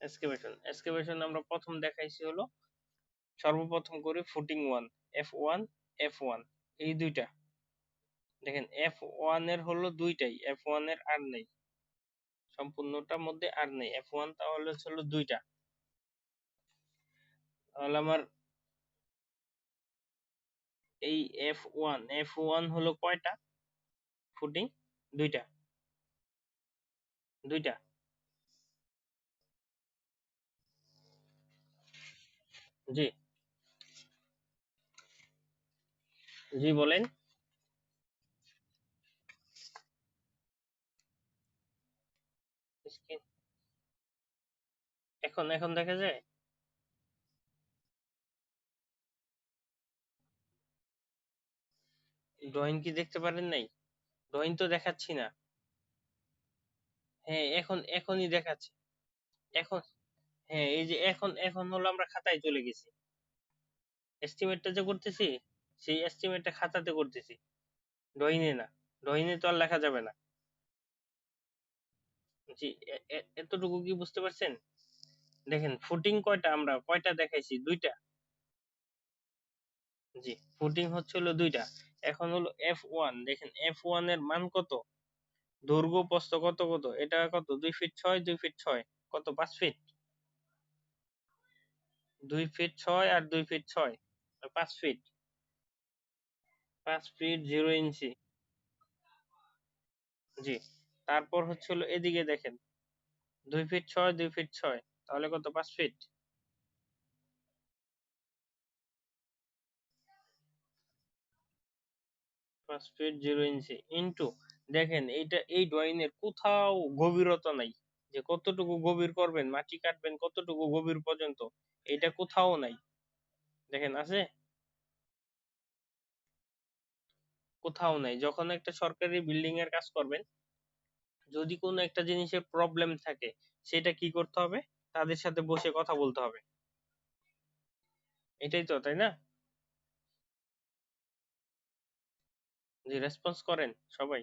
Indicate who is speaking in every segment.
Speaker 1: Excavation আমরা প্রথম দেখাইছি হলো, সর্বপ্রথম করি ফুটিং ওয়ান, F1 এই দুইটা। দেখেন F1 এর হলো দুইটাই, F1 এর আর নেই, সম্পূর্ণটার মধ্যে আর নেই F1, তাহলে হলো দুইটা। তাহলে আমার এই F1 হলো কয়টা ফুটিং? দুইটা। দুইটা। জি জি বলেন। এখন এখন দেখা যায়? ড্রয়িং কি দেখতে পারেন নাই? ড্রয়িং তো দেখাচ্ছি না। হ্যাঁ, এখনই দেখাচ্ছি। এখন, হ্যাঁ এই যে এখন এখন হলো আমরা খাতায় চলে গেছি। এস্টিমেটটা যে করতেছি, সেই এস্টিমেটটা খাতাতে করতেছি, ড্রয়িং এ না। ড্রয়িং এ তো আর লেখা যাবে না। জি, এতটুকু কি বুঝতে পারছেন? দেখেন ফুটিং কয়টা, আমরা কয়টা দেখাইছি? দুইটা। জি, ফুটিং হচ্ছে হলো দুইটা। এখন হলো F1, দেখেন F1 এর মান কত? দৈর্ঘ্য প্রস্থ কত কত? এটা কত? 2 ফিট 6, 2 ফিট 6, কত? 5 ফিট। 2 ফিট 6 আর 2 ফিট 6, 5 ফিট। 5 ফিট 0 ইঞ্চি। জি, তারপর হচ্ছে হলো এদিকে দেখেন, 2 ফিট 6, 2 ফিট 6, তাহলে কত? 5 ফিট। 5 ফিট 0 ইঞ্চি ইন্টু, দেখেন এইটা, এই ড্রয়িং এর কোথাও গভীরতা নাই, যে কতটুকু গভীর করবেন, মাটি কাটবেন কতটুকু গভীর পর্যন্ত, এটা কোথাও নাই। দেখেন আছে? কোথাও নাই। যখন একটা সরকারি বিল্ডিং এর কাজ করবেন, যদি কোনো একটা জিনিসের প্রবলেম থাকে, সেটা কি করতে হবে? তাদের সাথে বসে কথা বলতে হবে। এটাই তো, তাই না? যে রেসপন্স করেন সবাই।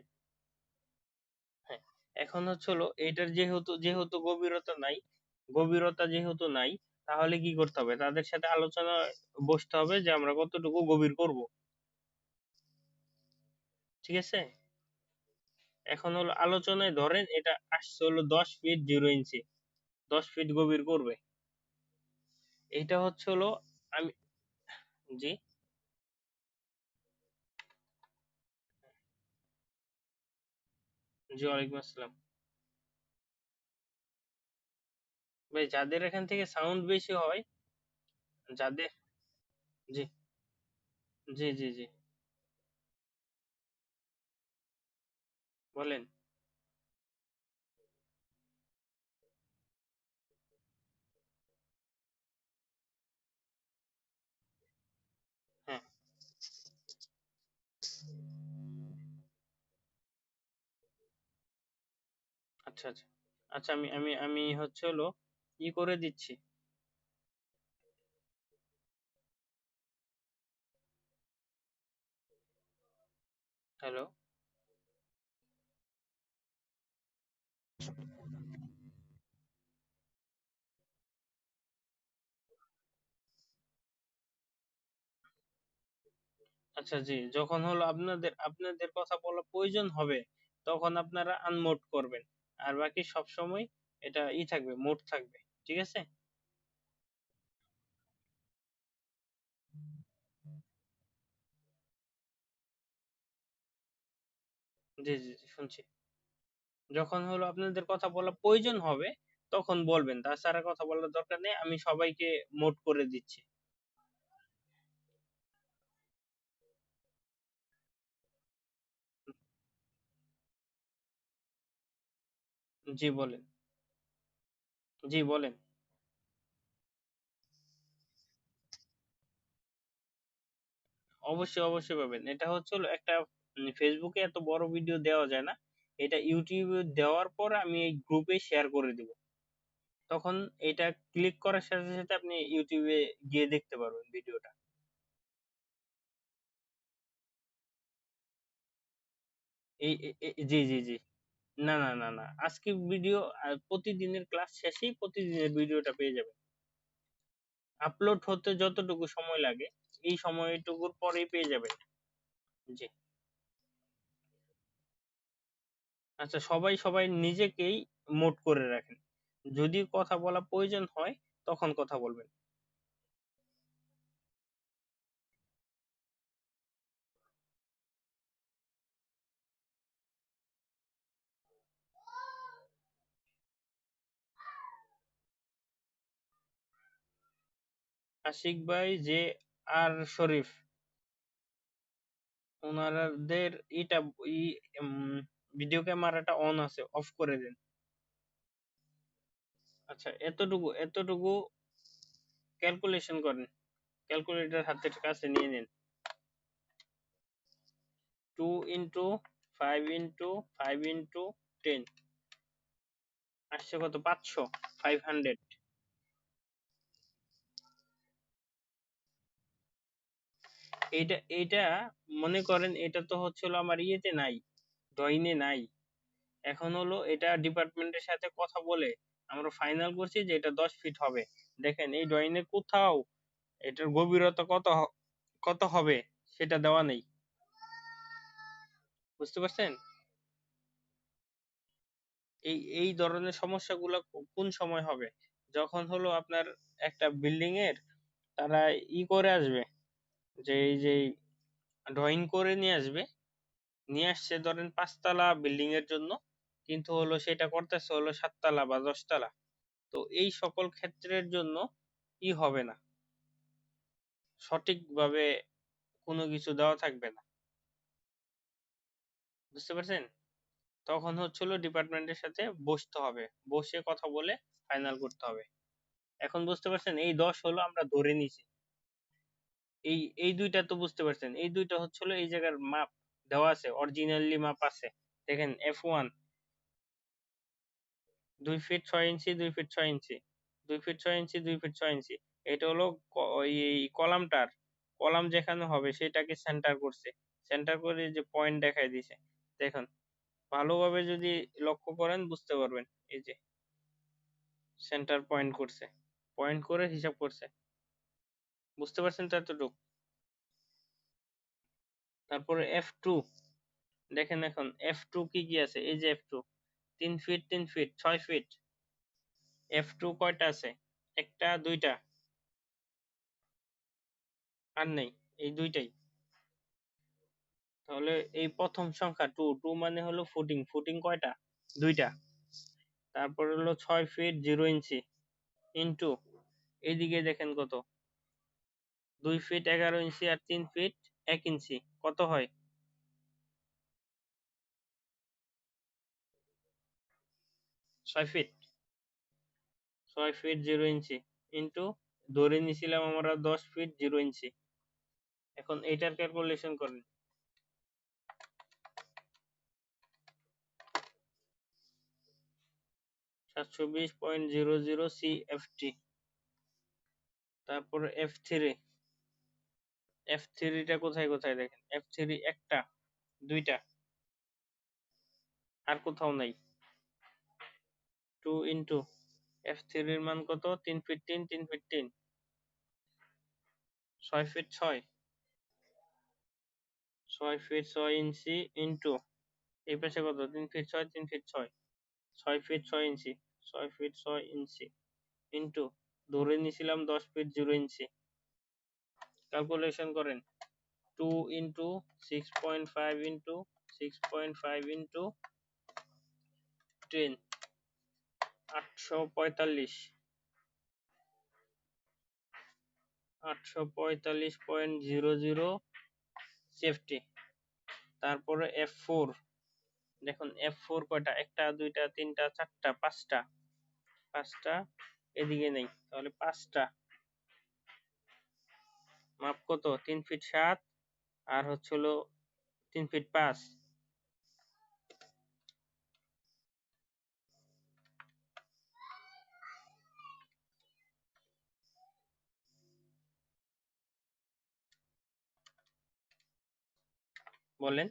Speaker 1: হ্যাঁ, এখন হচ্ছে হলো এইটার যেহেতু যেহেতু গভীরতা যেহেতু নাই, তাহলে কি করতে হবে? তাদের সাথে আলোচনা বসতে হবে যে আমরা কতটুকু গভীর করব। ঠিক আছে? এখন হলো আলোচনায় ধরেন এটা আসছে হলো 10 ফিট 0 ইঞ্চি, 10 ফিট গভীর করবে। এটা হচ্ছে হলো, আমি, জি জি ওয়ালাইকুম আসসালাম। ভাই যাদের এখান থেকে সাউন্ড বেশি হয়, যাদের, জি জি জি জি বলেন। হ্যাঁ, আচ্ছা আচ্ছা। আচ্ছা, আমি হচ্ছে হলো ই করে দিচ্ছি। হ্যালো। আচ্ছা জি, যখন হলো আপনাদের আপনাদের কথা বলা প্রয়োজন হবে, তখন আপনারা আনমোড করবেন। আর বাকি সব সময় এটা থাকবে, মোড থাকবে। ঠিক আছে? জি জি জি, শুনছি। যখন হলো আপনাদের কথা বলা প্রয়োজন হবে, তখন বলবেন, তাছাড়া কথা বলার দরকার নেই, আমি সবাইকে মোড করে দিচ্ছি। জি বলেন। জি বলেন। অবশ্যই অবশ্যই পাবেন। এটা হচ্ছে হলো একটা, ফেসবুকে এত বড় ভিডিও দেওয়া যায় না, এটা ইউটিউবে দেওয়ার পর আমি এই গ্রুপে শেয়ার করে দিব। তখন এটা ক্লিক করার সাথে সাথে আপনি ইউটিউবে গিয়ে দেখতে পারবেন ভিডিওটা। জি জি জি না না না না, আজকে ভিডিও প্রতিদিনের ক্লাস শেষেই প্রতিদিনের ভিডিওটা পেয়ে যাবেন। আপলোড হতে যতটুকু সময় লাগে এই সময়টুকুর পরেই পেয়ে যাবেন। জি। আচ্ছা, সবাই সবাই নিজেকেই মোড করে রাখেন, যদি কথা বলা প্রয়োজন হয় তখন কথা বলবেন। আশিক ভাই, যে আর শরীফ, ওনাদের এটা ই ভিডিও ক্যামেরাটা অন আছে, অফ করে দেন। আচ্ছা, এতটুকু এতটুকু ক্যালকুলেশন করেন, ক্যালকুলেটর হাতের কাছে নিয়ে নিন। 2 into 5 into 10 আসছে কত? 500, 500। এইটা এইটা মনে করেন এটা তো হচ্ছিল আমার ইয়েতে নাই, ড্রয়িংয়ে নাই। এখন হলো এটা ডিপার্টমেন্টের সাথে কথা বলে আমরা ফাইনাল করছি যে এটা 10 ফিট হবে। দেখেন এই ড্রয়িংয়ে কোথাও এটার গভীরতা কত হবে সেটা দেওয়া নেই। বুঝতে পারছেন? এই এই ধরনের সমস্যাগুলো কোন সময় হবে? যখন হলো আপনার একটা বিল্ডিং এর তারা করে আসবে, যে এই যে ড্রয়িং করে নিয়ে আসবে, নিয়ে আসছে ধরেন 5 তলা বিল্ডিং এর জন্য, কিন্তু হলো সেটা করতেছে হলো 7 তলা বা 10 তলা। তো এই সকল ক্ষেত্রের জন্য হবে না, সঠিকভাবে কোনো কিছু দেওয়া থাকবে না। বুঝতে পারছেন? তখন হচ্ছিল ডিপার্টমেন্টের সাথে বসতে হবে, বসে কথা বলে ফাইনাল করতে হবে। এখন বুঝতে পারছেন? এই 10 হলো আমরা ধরে নিছি। এই এই দুইটা তো বুঝতে পারছেন, এই দুইটা হচ্ছিল এই জায়গার মাপ দেওয়া আছে, অরিজিনালি মাপ আছে। দেখেন F1 2 ফিট 6 ইঞ্চি, 2 ফিট 6 ইঞ্চি, 2 ফিট 6 ইঞ্চি, 2 ফিট 6 ইঞ্চি। এটা হলো ওই কলামটার, কলাম যেখানে হবে সেটাকে সেন্টার করছে, সেন্টার করে যে পয়েন্ট দেখাই দিছে। দেখুন, ভালোভাবে যদি লক্ষ্য করেন বুঝতে পারবেন। এই যে সেন্টার পয়েন্ট করছে, পয়েন্ট করে হিসাব করছে। বুঝতে পারছেন তো এতটুকু? তারপরে F2 দেখেন, এখন F2 কি কি আছে? এই যে F2 3 fit 3 fit 6 fit. F2 কয়টা আছে? একটা দুইটা, আর নেই, এই দুইটাই। তাহলে এই প্রথম সংখ্যা 2, 2 মানে হলো ফুটিং, ফুটিং কয়টা? দুইটা। তারপর হলো 6 ফিট 0 ইঞ্চি ইন্টু, এইদিকে দেখেন কত, 2 ফিট 11 ইঞ্চি আর 3 ফিট 1 ইঞ্চি, কত হয়? 6 ফিট, 6 ফিট 0 ইঞ্চি ইন্টু, ধরে নিছিলাম আমরা 10 ফিট 0 ইঞ্চি। এখন এইটার ক্যালকুলেশন করেন। 720.00 CFT। তারপর F3, F3টা কোথায় কোথায় দেখেন? F3 একটা দুইটা, আর কোথাও নাই। 2 ইন্টু F3 এর মান কত? 3 ফিট 3, 3 ফিট 3, 6 ফিট 6, 6 ফিট 6 ইঞ্চি ইন্টু, এই পাশে কত? 3 ফিট 6, 3 ফিট 6, 6 ফিট 6 ইঞ্চি, 6 ফিট 6 ইঞ্চি ইন্টু, ধরে নিছিলাম 10 ফিট 0 ইঞ্চি। ক্যালকুলেশন করেন। 2 ইন্টু 6.5 ইন্টু 6.5 ইন্টু 10, 845, 845.00 CFT। তারপরে F4 দেখুন, F4 কয়টা? একটা দুইটা তিনটা চারটা পাঁচটা, পাঁচটা এদিকে নেই, তাহলে পাঁচটা। মাপ কত? 3 ফিট 7 আর হচ্ছিল 3 ফিট 5। বলেন।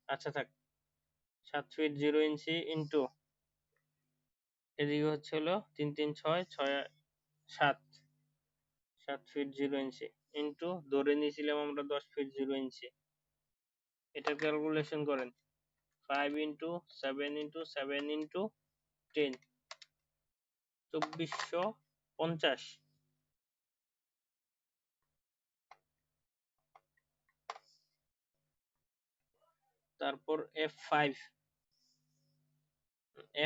Speaker 1: আচ্ছা থাক, 7 ফিট 0 ইঞ্চি ইন্টু এদিকে হচ্ছে হলো 3 3 6 6 7 ফিট 0 ইঞ্চি ইন্টু ধরে নিয়েছিলাম আমরা 10 ফিট 0 ইঞ্চি। এটা ক্যালকুলেশন করেন। 5 × 7 × 7 × 10 2450। তারপর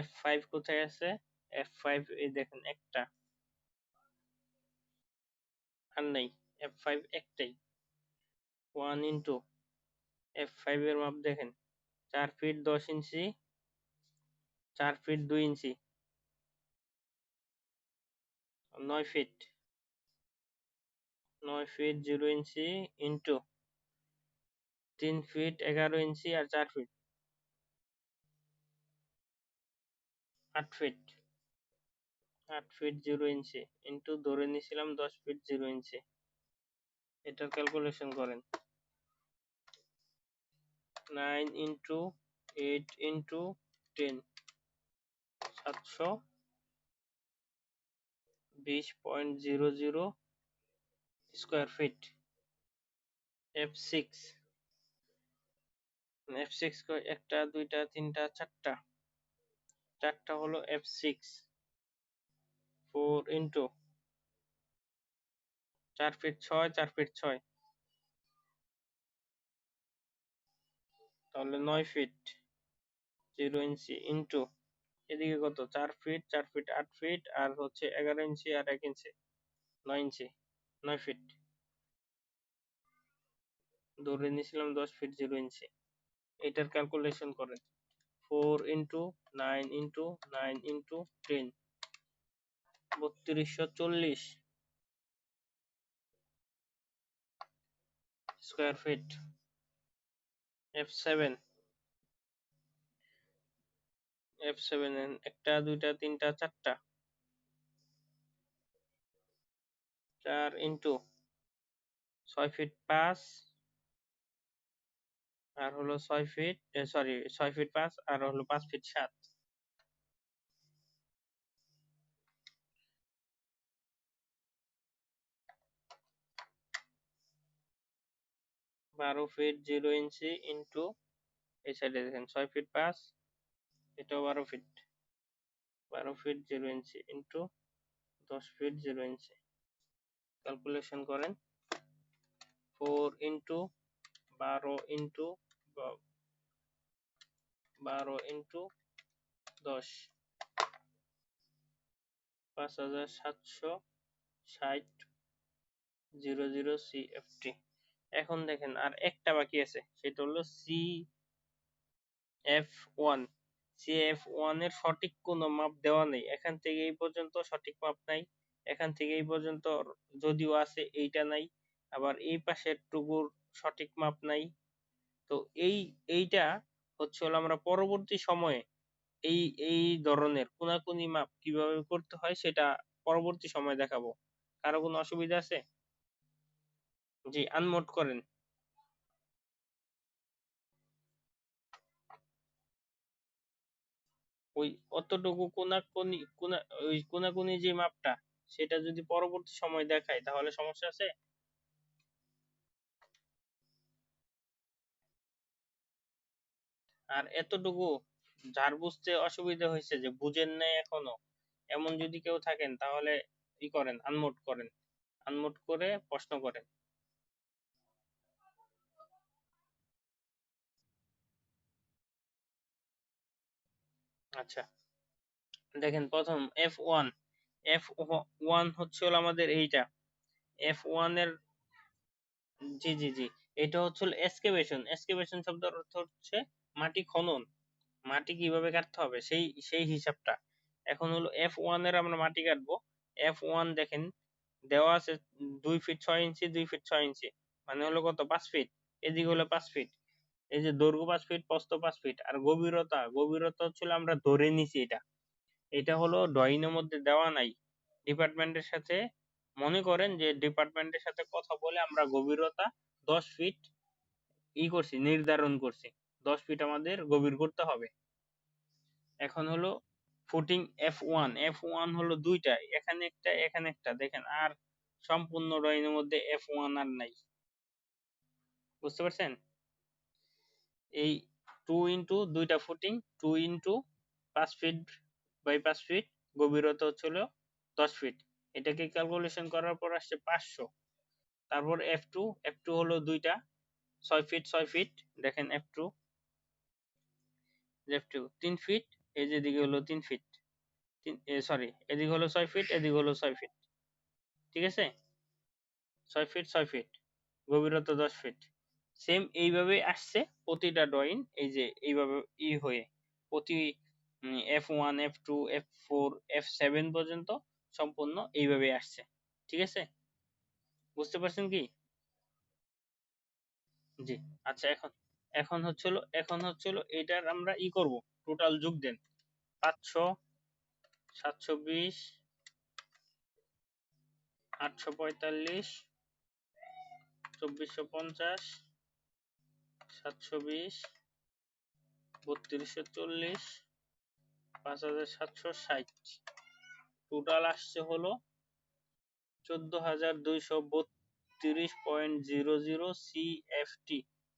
Speaker 1: F5 কোথায় আছে? F5 এই দেখেন একটা, আর নাই। F5 একটাই। 1 ইন্টু F5 এর মাপ দেখেন 4 ফিট 10 ইঞ্চি, 4 ফিট 2 ইঞ্চি, 9 ফিট। 9 ফিট 0 ইঞ্চি ইন্টু 3 ফিট 11 ইঞ্চি আর 4 ফিট, 8 ফিট। 8 ফিট 0 ইঞ্চি ইন্টু ধরে নিয়েছিলাম 10 ফিট 0 ইঞ্চি। এটার ক্যালকুলেশন করেন। 9 into 8 into 10 720.00 square feet. F6 একটা, দুইটা, তিনটা, চারটা হলো F6। 4 ইন্টু 4 ফিট 6, 4 ফিট 6, তাহলে 9 ফিট 0 ইঞ্চি ইন্টু এদিকে কত 4 ফিট 4 ফিট 8 ফিট আর হচ্ছে 11 ইঞ্চি আর 1 ইঞ্চি 9 ইঞ্চি 9 ফিট। ধরে নিয়েছিলাম 10 ফিট 0 ইঞ্চি। এটার ক্যালকুলেশন করেন। 4 into 9 into 9 into 10 3240 square feet. F7 একটা, দুইটা, তিনটা, চারটা, 4 ইন্টু 6 ফিট 5 আর হলো 6 ফিট, সরি 6 ফিট 5 আর হলো 5 ফিট 7। 12 ফিট 0 ইঞ্চি ইন্টু এই সাইডে দেখেন 6 ফিট 5, এটাও 12 ফিট। 12 ফিট 0 ইঞ্চি ইন্টু 10 ফিট 0 ইঞ্চি। ক্যালকুলেশন করেন। 4 ইন্টু 12 ইন্টু 12 ইন্টু 10 5760 CFT। এখন দেখেন আর একটা বাকি আছে, সেটা হলো CF1। CF1 এর সঠিক কোনো মাপ দেওয়া নেই, এখান থেকে এই পর্যন্ত সঠিক মাপ নাই, এখান থেকে এই পর্যন্ত যদিও আছে এইটা নাই, আবার এই পাশের টুকুর সঠিক মাপ নাই। তো এইটা হচ্ছে হলো আমরা পরবর্তী সময়ে এই এই ধরনের কোনাকুনি মাপ কিভাবে করতে হয় সেটা পরবর্তী সময় দেখাবো। কারো কোনো অসুবিধা আছে? জি, আনমোড করেন। ওই অতটুকু ওই কোনাকুনি যে মাপটা, সেটা যদি পরবর্তী সময় দেখায় তাহলে সমস্যা আছে? আর এতটুকু যার বুঝতে অসুবিধা হয়েছে যে বুঝেন নাই এখনো, এমন যদি কেউ থাকেন তাহলে ই করেন, আনমোড করেন। আনমোড করে প্রশ্ন করেন। আচ্ছা, দেখেন প্রথম F1। F1 হচ্ছে হলো আমাদের এইটা। F1 এর, জি জি জি, এটা হচ্ছে হলো এক্সকেভেশন। এক্সকেভেশন শব্দের অর্থ হচ্ছে মাটি খনন। মাটি কিভাবে কাটতে হবে সেই সেই হিসাবটা। এখন হলো F1 এর আমরা মাটি কাটবো। F1 দেখেন দেওয়া আছে 2 ফিট 6 ইঞ্চি, 2 ফিট 6 ইঞ্চি, মানে হলো কত 5 ফিট। এদিকে হলো 5 ফিট। এই যে দৈর্ঘ্য 5 ফিট, প্রস্থ 5 ফিট, আর গভীরতা হচ্ছিল আমরা ধরে নিছি এটা। এটা হলো ড্রয়িং এর মধ্যে দেওয়া নাই। ডিপার্টমেন্টের সাথে মনে করেন যে ডিপার্টমেন্টের সাথে কথা বলে আমরা গভীরতা 10 ফিট ই করছি, নির্ধারণ করছি। 10 ফিট আমাদের গভীর করতে হবে। এখন হলো ফুটিং F1 হলো দুইটা, এখানে একটা এখানে একটা, দেখেন আর সম্পূর্ণ ড্রয়িং এর মধ্যে F1 আর নাই, বুঝতে পারছেন? এই 2 ইন্টু দুইটা footing, 2 into 5 feet by 5 feet, গভীরতা হচ্ছিল 10 ফিট। এটাকে ক্যালকুলেশন করার পর আসছে 500। তারপর F2 হলো দুইটা 6 ফিট 6 ফিট, দেখেন F2 3 ফিট, এই যে দিকে হলো 3 ফিট, সরি এদিকে হলো 6 ফিট, এদিকে হলো 6 ফিট, ঠিক আছে? 6 ফিট 6 ফিট, গভীরতা 10 ফিট। সেম এইভাবে আসছে প্রতিটা ড্রয়িং, এই যে এইভাবে হয়ে প্রতি F1 F2 F4 F7 পর্যন্ত সম্পূর্ণ এইভাবে আসছে, ঠিক আছে? বুঝতে পারছেন কি? জি। আচ্ছা, এখন হচ্ছিল এটার আমরা করব, টোটাল যোগ দেন। 500, 720, 845, 2450, 720, 3240, 5760, টোটাল আসছে হলো 14,232.00 CFT।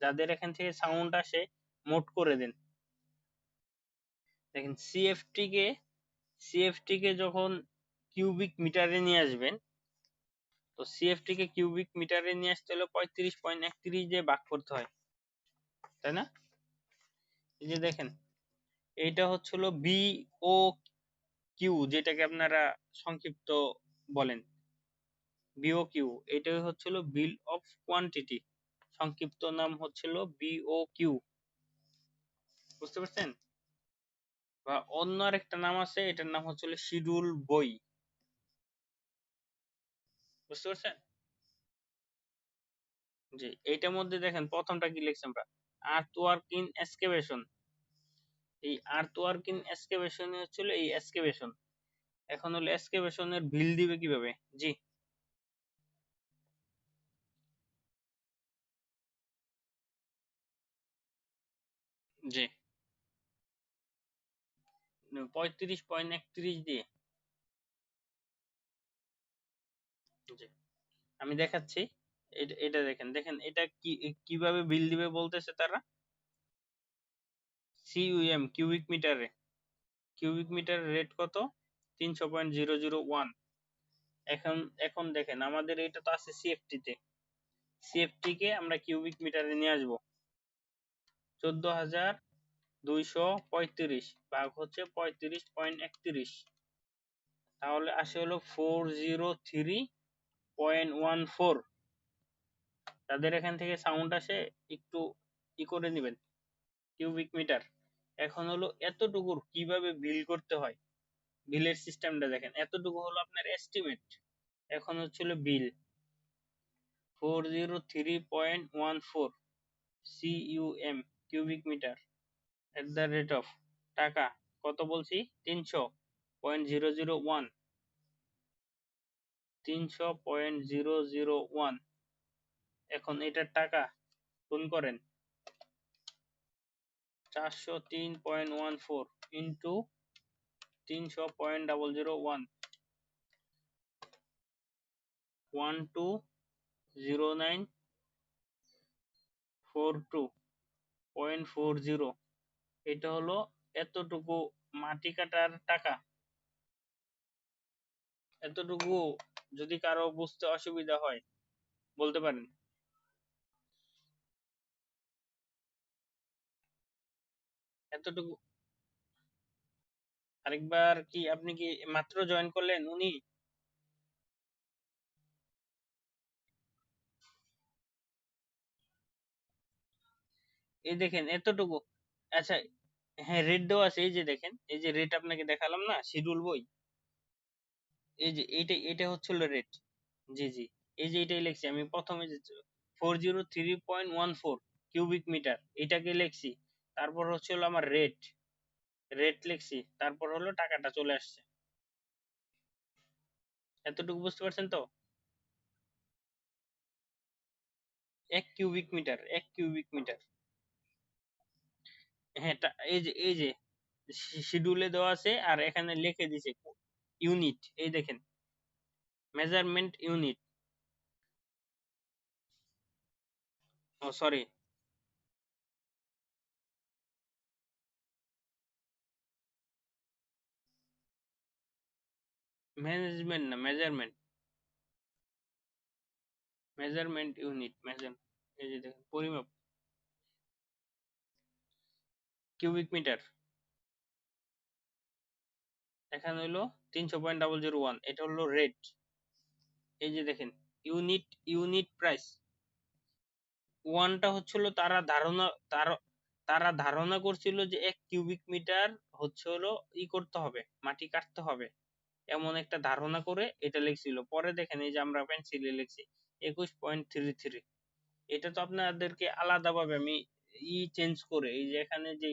Speaker 1: যাদের এখান থেকে সাউন্ড আসে মোড করে দেন। দেখেন সিএফটি কে যখন কিউবিক মিটারে নিয়ে আসবেন, তো সিএফটি কে কিউবিক মিটারে নিয়ে আসতে হলে 35.31 দিয়ে ভাগ করতে হয়, তাই না? এই যে দেখেন, এইটা হচ্ছিল বিও কিউ, যেটাকে আপনারা সংক্ষিপ্ত বলেন বিও কিউ, এটাই হচ্ছিল বিল অফ কোয়ান্টিটি, সংক্ষিপ্ত নাম হচ্ছিল বিও কিউ, বুঝতে পারছেন? বা অন্য আরেকটা নাম আছে, এটার নাম হচ্ছিল শিডিউল বই, বুঝতে পারছেন? জি। এইটার মধ্যে দেখেন প্রথমটা কি লিখছি আমরা, আর্থওয়ার্ক ইন এক্সকেভেশন। এই আর্থওয়ার্ক ইন এক্সকেভেশন হচ্ছিল এই এক্সকেভেশন। এখন হলো এক্সকেভেশনের বিল দিবে কিভাবে? জি জি 35.31 দিয়ে। জি, আমি দেখাচ্ছি। এটা দেখেন, এটা কিভাবে বিল দিবে বলতেছে তারা, সিইউএম কিউবিক মিটারে, কিউবিক মিটার রেট কত? 300.001। এখন এখন দেখেন আমাদের এটা তো আছে সিএফটি তে, সিএফটি কে আমরা কিউবিক মিটারে নিয়ে আসবো। 14,235 ভাগ হচ্ছে 35.31, তাহলে আসে হলো 403.14। তাদের এখান থেকে সাউন্ড আসে একটু করে নিবেন, কিউবিক মিটার। এখন হলো এতটুকুর কিভাবে বিল করতে হয়, বিলের সিস্টেমটা দেখেন, এতটুকু হলো আপনার এস্টিমেট। এখন হচ্ছিল bill 403.14 CUM cubic metre at the rate of টাকা কত বলছি, 300.001, 300.001। এখন এটার টাকা গুণ করেন, 403.14 ইন্টু 300.001, 120942.40। এটা হলো এতটুকু মাটি কাটার টাকা। এতটুকু যদি কারো বুঝতে অসুবিধা হয় বলতে পারেন। এতটুকু আরেকবার কি, আপনি কি মাত্র জয়েন করলেন? উনি এই দেখেন এতটুকু। আচ্ছা, হ্যাঁ রেট দেওয়া আছে, এই যে দেখেন, এই যে রেট আপনাকে দেখালাম না শিডিউল বই, এই যে এটা হচ্ছিল রেট। জি জি, এই যে এটাই লিখছি আমি প্রথমে, যে 403.14 কিউবিক মিটার, এটাকে লিখছি। তারপর হচ্ছে হলো আমার রেট, লিখছি, তারপর হলো টাকাটা চলে আসছে। এতটুকু বুঝতে পারছেন তো? 1 কিউবিক মিটার, 1 কিউবিক মিটার। হ্যাঁ এই যে শিডিউলে দেওয়া আছে, আর এখানে লিখে দিছে ইউনিট, এই দেখেন মেজারমেন্ট ইউনিট। ও সরি, ম্যানেজমেন্ট না, মেজারমেন্ট, মেজারমেন্ট ইউনিট মেজার, এই যে দেখেন পরিমাপ, কিউবিক মিটার। এখানে হলো 300.001, এটা হলো রেট। এই যে দেখেন ইউনিট, ইউনিট প্রাইস। ওয়ানটা হচ্ছিল তারা তারা ধারণা করছিল যে 1 কিউবিক মিটার হচ্ছে হলো করতে হবে, মাটি কাটতে হবে, এমন একটা ধারণা করে এটা লিখছিল। পরে দেখেন এই যে আমরা পেন্সিলে লিখছি 21.33। এটা তো আপনাদেরকে আলাদাভাবে আমি চেঞ্জ করে, এই যে এখানে যে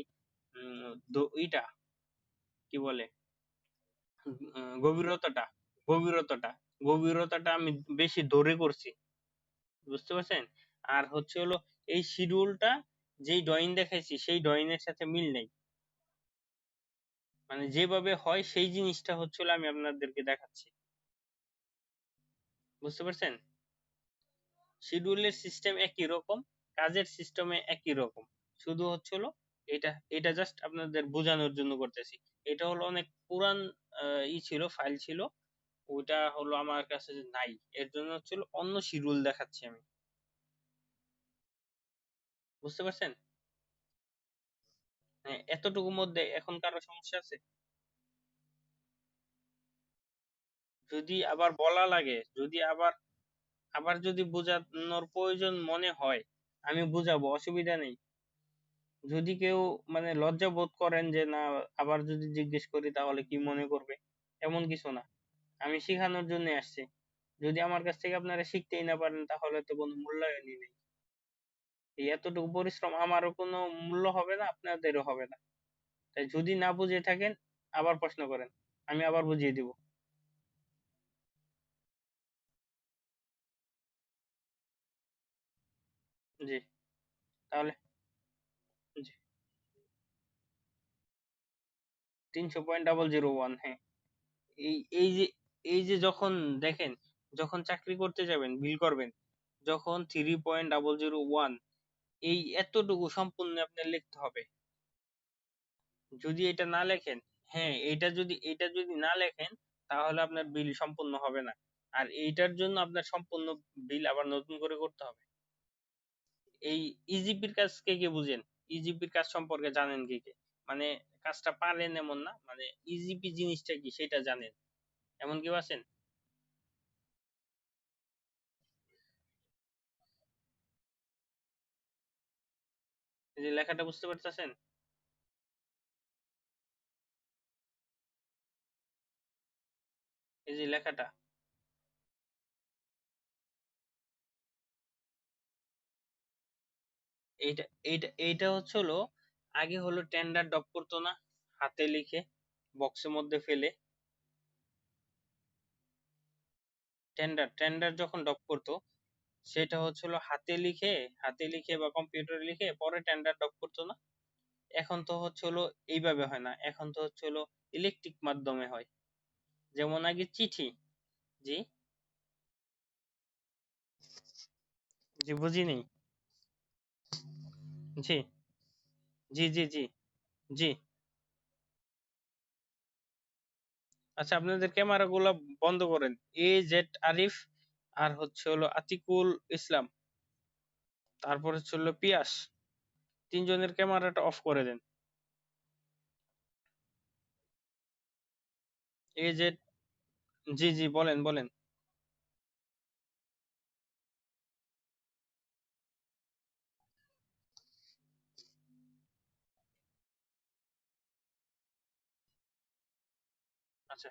Speaker 1: ইটা কি বলে, গভীরতাটা, গভীরতাটা গভীরতাটা আমি বেশি ধরে করছি, বুঝতে পারছেন? আর হচ্ছে হলো এই শিডিউলটা যেই ড্রয়িং দেখাইছি সেই ড্রয়িং এর সাথে মিল নেই, মানে যেভাবে হয় সেই জিনিসটা হচ্ছে হলো আমি আপনাদেরকে দেখাচ্ছি, বুঝতে পারছেন? শিডিউলের সিস্টেম একই রকম, কাজের সিস্টেমে একই রকম, শুধু হচ্ছে হলো এটা, এটা জাস্ট আপনাদের বোঝানোর জন্য করতেছি। এটা হলো অনেক পুরান ছিল, ফাইল ছিল, ওইটা হলো আমার কাছে নাই, এর জন্য হচ্ছে হলো অন্য শিডিউল দেখাচ্ছি আমি, বুঝতে পারছেন? হ্যাঁ, এতটুকুর মধ্যে এখন কারো সমস্যা আছে? যদি আবার বলা লাগে, যদি আবার আবার যদি বোঝানোর প্রয়োজন মনে হয় আমি বুঝাবো, অসুবিধা নেই। যদি কেউ মানে লজ্জা বোধ করেন যে না, আবার যদি জিজ্ঞেস করি তাহলে কি মনে করবে, এমন কিছু না, আমি শেখানোর জন্য আসছি। যদি আমার কাছ থেকে আপনারা শিখতেই না পারেন তাহলে তো কোনো মূল্যায়নই নেই। এই এতটুকু পরিশ্রম আমারও কোনো মূল্য হবে না, আপনাদেরও হবে না। তাই যদি না বুঝে থাকেন আবার প্রশ্ন করেন, আমি আবার বুঝিয়ে দিব। জি, তাহলে জি, 300.001, হ্যাঁ। এই যে যখন দেখেন, যখন চাকরি করতে যাবেন বিল করবেন, যখন 3.001 এই এতটুকু সম্পূর্ণ আপনার লিখতে হবে। যদি এটা না লেখেন, হ্যাঁ, এটা যদি না লেখেন তাহলে আপনার বিল সম্পূর্ণ হবে না। আর এইটার জন্য আপনার সম্পূর্ণ বিল আবার নতুন করে করতে হবে। এই ইজিপির কাজ কে কে বুঝেন? ইজিপির কাজ সম্পর্কে জানেন কে কে? মানে কাজটা পারেন এমন না, মানে ইজিপি জিনিসটা কি সেটা জানেন, এমন কেউ আছেন? এই যে লেখাটা বুঝতে পারতেছেন? এই যে লেখাটা, এইটা এইটা হচ্ছে হলো, আগে হলো টেন্ডার ড্রপ করতো না, হাতে লিখে বক্সের মধ্যে ফেলে। টেন্ডার যখন ড্রপ করতো সেটা হচ্ছিল হাতে লিখে বা কম্পিউটারে লিখে পরে টেন্ডার ড্রপ করতো না। এখন তো হচ্ছে হলো এইভাবে হয় না, এখন তো হচ্ছে হলো ইলেকট্রিক মাধ্যমে হয়। যেমন আগে চিঠি। জি, জি বুঝিনি। জি, জি, জি, জি, জি। আচ্ছা, আপনাদের ক্যামেরা গুলা বন্ধ করেন। AZ আরিফ, আর হচ্ছে হলো আতিকুল ইসলাম, তারপর হচ্ছে হলো পিয়াস, তিনজনের ক্যামেরাটা অফ করে দেন। AZ, জি, জি, বলেন বলেন। আচ্ছা,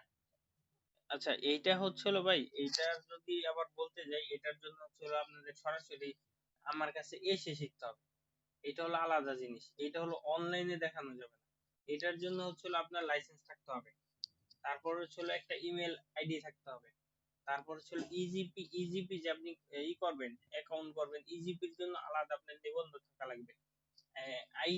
Speaker 1: আচ্ছা, এইটা হচ্ছে হলো ভাই, এইটার যদি আবার বলতে যাই, এটার জন্য হচ্ছে হলো আপনাদের সরাসরি আমার কাছে এসে শিখতে হবে। এটা হলো আলাদা জিনিস, এটা হলো অনলাইনে দেখানো যাবে না। এটার জন্য হচ্ছে হলো আপনার লাইসেন্স থাকতে হবে, তারপর হচ্ছে হলো একটা ইমেল আইডি থাকতে হবে, তারপর হচ্ছে হলো ইজিপি যে আপনি করবেন, অ্যাকাউন্ট করবেন, ইজিপির জন্য আলাদা আপনার নিবন্ধন থাকা লাগবে। আই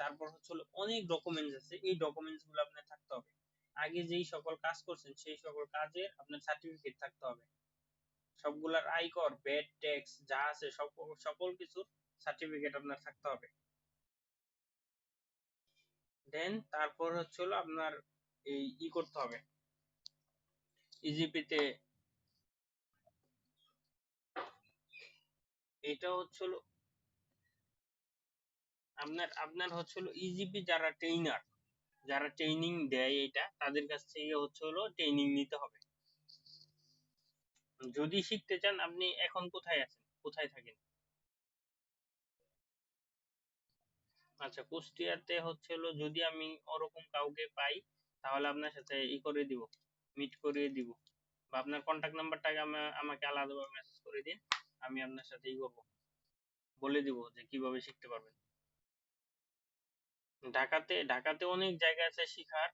Speaker 1: তারপর হচ্ছে হলো অনেক ডকুমেন্টস আছে, এই ডকুমেন্টস গুলো আপনার থাকতে হবে। আগে যেই সকল কাজ করছেন সেই সকল কাজের আপনার সার্টিফিকেট থাকতে হবে। সবগুলার আয়কর, ভ্যাট, ট্যাক্স যা আছে সকল সকল কিছুর সার্টিফিকেট আপনার থাকতে হবে। দেন তারপর হচ্ছে হলো আপনার এই করতে হবে, ইজিপিতে। এটা হচ্ছে হলো আপনার আপনার হচ্ছে হলো ইজিপি যারা ট্রেইনার, যারা ট্রেনিং দেয় এটা, তাদের কাছ থেকে হচ্ছে হলো ট্রেনিং নিতে হবে। যদি শিখতে চান, আপনি এখন কোথায় আছেন, কোথায় থাকেন? আচ্ছা, কুষ্টিয়াতে হচ্ছে হলো যদি আমি ওরকম কাউকে পাই, তাহলে আপনার সাথে করে দিব, মিট করিয়ে দিব। বা আপনার কন্টাক্ট নাম্বারটাকে আমাকে আলাদাভাবে মেসেজ করে দিন, আমি আপনার সাথে করবো, বলে দিব যে কিভাবে শিখতে পারবেন। ঢাকাতে অনেক জায়গা আছে শিখার।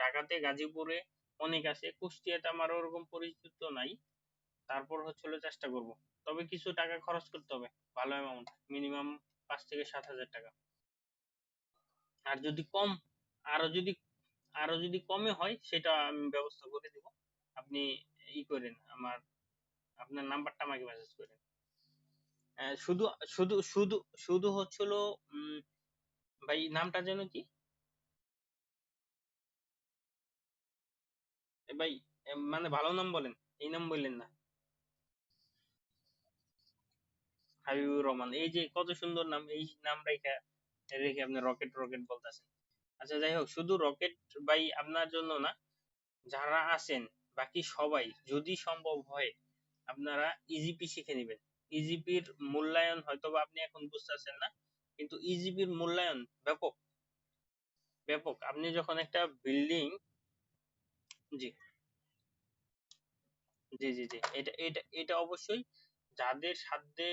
Speaker 1: ঢাকাতে, গাজীপুরে অনেক আছে। কুষ্টিয়াতে আমার ওরকম পরিচিত নাই। তারপর হচ্ছে হলো চেষ্টা করব। তবে কিছু টাকা খরচ করতে হবে, ভালো অ্যামাউন্ট, মিনিমাম 5 থেকে 7 হাজার টাকা। আর যদি কম, আরো যদি আরো যদি কমে হয় সেটা আমি ব্যবস্থা করে দিব। আপনি করেন, আপনার নাম্বারটা আমাকে মেসেজ করেন। শুধু শুধু শুধু শুধু হচ্ছিল, উম, ভাই নামটা যেন কি? ভাই মানে ভালো নাম বলেন, এই নাম বললেন না। হাবিবুর রহমান, এই যে কত সুন্দর নাম, এই নাম রেখে রেখে আপনি রকেট রকেট বলতেছেন। আচ্ছা, যাই হোক, শুধু রকেট ভাই আপনার জন্য না, যারা আছেন বাকি সবাই যদি সম্ভব হয় আপনারা ইজিপি শিখে নেবেন। ইজিপির মূল্যায়ন হয়তো বা আপনি এখন বুঝতেছেন না, কিন্তু ইজিপির মূল্যায়ন ব্যাপক, ব্যাপক। আপনি যখন একটা বিল্ডিং, জি জি জি জি, এটা অবশ্যই যাদের সাধ্যে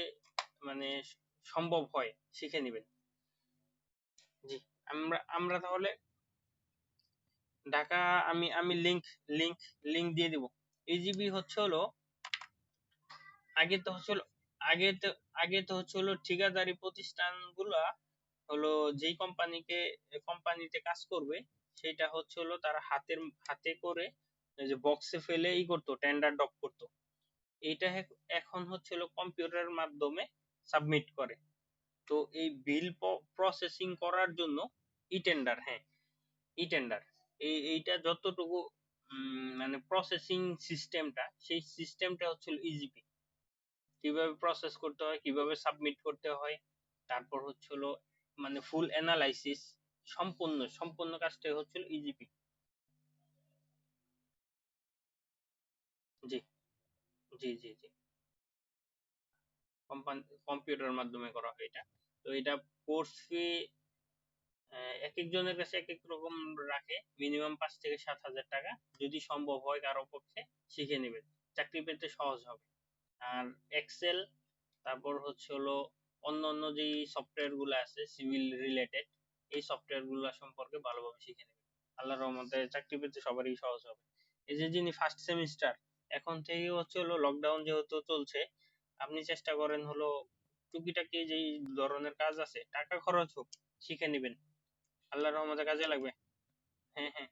Speaker 1: মানে সম্ভব হয় শিখে নেবেন। জি, আমরা আমরা তাহলে ঢাকা, আমি আমি লিংক লিংক দিয়ে দিব। ইজিবি হচ্ছে হলো, আগে তো হচ্ছে হলো আগে তো আগে তো হচ্ছে হলো ঠিকাদারি প্রতিষ্ঠানগুলা হলো যেই কোম্পানিতে কাজ করবে, সেটা হচ্ছে হলো তারা হাতে করে এই যে বক্সে ফেলে করতো, টেন্ডার ড্রপ করতো। এইটা এখন হচ্ছে হলো কম্পিউটারের মাধ্যমে সাবমিট করে। তো এই বিল প্রসেসিং করার জন্য ই টেন্ডার, হ্যাঁ, ই টেন্ডার, এইটা যতটুকু মানে প্রসেসিং সিস্টেমটা, সেই সিস্টেমটা হচ্ছে ইজিপি। কিভাবে প্রসেস করতে হয়, কিভাবে সাবমিট করতে হয়, তারপর হচ্ছিল মানে ফুল অ্যানালাইসিস, সম্পূর্ণ সম্পূর্ণ কাজটাই হচ্ছিল ইজিপি। জি জি জি জি, কম্পিউটার মাধ্যমে করা হয় এটা। তো এটা কোর্স ফি এক একজনের কাছে এক এক রকম রাখে, মিনিমাম 5 থেকে 7 হাজার টাকা। যদি সম্ভব হয় কারো পক্ষে, শিখে নেবেন, চাকরি পেতে সহজ হবে। আর এক্সেল, তারপর হচ্ছে হলো অন্য অন্য যে সফটওয়্যার গুলো আছে সিভিল রিলেটেড, এই সফটওয়্যার গুলো সম্পর্কে ভালোভাবে শিখে নেবেন। আল্লাহর রহমতে চাকরি পেতে সবারই সহজ হবে। এই যে যিনি ফার্স্ট সেমিস্টার, এখন থেকে হচ্ছে হলো লকডাউন যেহেতু চলছে, আপনি চেষ্টা করেন হলো টুকিটাকি যেই ধরনের কাজ আছে, টাকা খরচ হোক, শিখে নেবেন। আল্লাহর রহমতে কাজে লাগবে। হ্যাঁ হ্যাঁ,